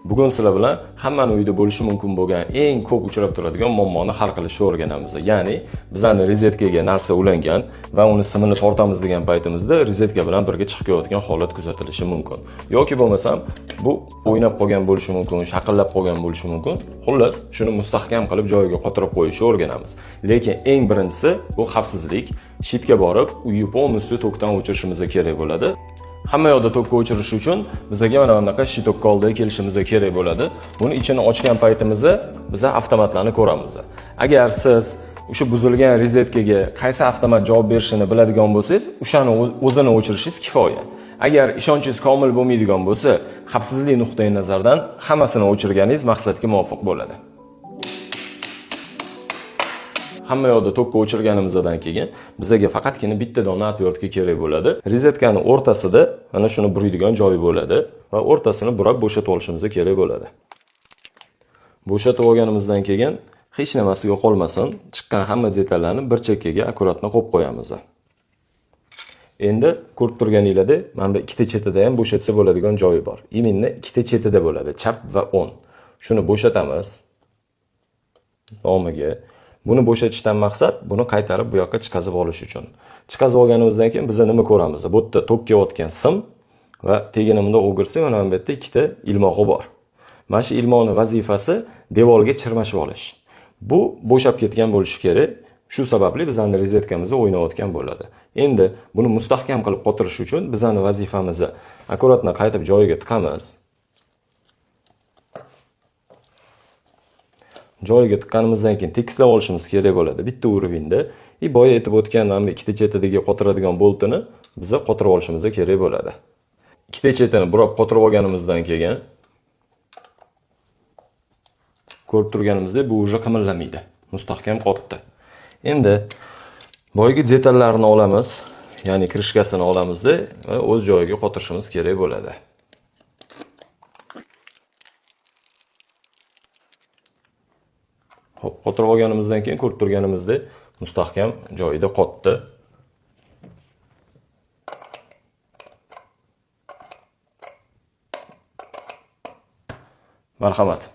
Bugun sizlar bilan hammani uyida bo'lishi mumkin bo'lgan eng ko'p uchrab turadigan muammoni hal qilishni o'rganamiz. Ya'ni bizning rozetkaga narsa ulangan va uni simini tortamiz degan paytimizda rozetka bilan birga chiqib ketayotgan holat kuzatilishi mumkin. Yoki bo'lmasam bu o'ynab qolgan bo'lishi mumkin, shaqillab qolgan bo'lishi mumkin. Xullas, shuni mustahkam qilib joyiga qotirib qo'yishni o'rganamiz. Lekin eng birinchisi bu xavfsizlik. Shitga borib, uyni полностью tokdan o'chirishimiz kerak bo'ladi. Hamma yoqda tokka o'chirish uchun bizga mana bunaqa shitokka oldiga kelishimiz kerak bo'ladi. Buni ichini ochgan paytimizda biz avtomatlarni ko'ramiz. Agar siz o'sha buzilgan rozetkaga qaysi avtomat javob berishini biladigan bo'lsangiz, o'shani o'zini o'chirishingiz kifoya. Agar ishonchingiz komil bo'lmaydigan bo'lsa, xavfsizlik nuqtai nazaridan hammasini o'chirganingiz maqsadga muvofiq bo'ladi. Hamma yoqda tokka o'chirganimizdan keyin bizga faqatgina bitta dona отвертка kerak bo'ladi. Rozetkani o'rtasida mana shuni buraydigan joyi bo'ladi va o'rtasini burab bo'shatib olishimiz kerak bo'ladi. Bo'shatib olganimizdan keyin hech nimasi yo'qolmasin, chiqqan hamma detallarni bir chekkaga akkuratni qo'yib qo'yamiz. Endi ko'rib turganingizda mana bu ikkita chetida ham bo'shatsa bo'ladigan joyi bor. Imенно ikkita chetida bo'ladi, chap va o'ng. Shuni bo'shatamiz. Nomiga buni bo'shatishdan maqsad buni qaytarib bu yoqqa chiqazib olish uchun. Chiqazib olganimizdan keyin biz nima ko'ramiz? Bu yerda tokka yotgan sim va tegini bunda o'girsak, mana bu yerda ikkita ilmog'i bor. Mana shu ilmoqning vazifasi devorga chirmashib olish. Bu bo'shab ketgan bo'lishi kerak. Shu sababli bizning rozetkamizni o'ynayotgan bo'ladi. Endi buni mustahkam qilib qotirish uchun bizning vazifamizni akkuratni qaytib joyiga tiqamiz. Joyiga tiqqanimizdan keyin tekislab olishimiz kerak bo'ladi bitta urovingda. Boya aytib o'tgan mana bu ikkita chetidagi qotiradigan boltini biz qotirib olishimiz kerak bo'ladi. Ikkita chetini burab qotirib olganimizdan keyin ko'rib turganimizdek bu уже qimirlamaydi. Mustahkam qotdi. Endi boyagi detallarni olamiz, ya'ni krishkasini olamizda va o'z joyiga qotirishimiz kerak bo'ladi. Hop, qotirib olganimizdan keyin ko'rib turganimizdek mustahkam joyida qotdi. Marhamat.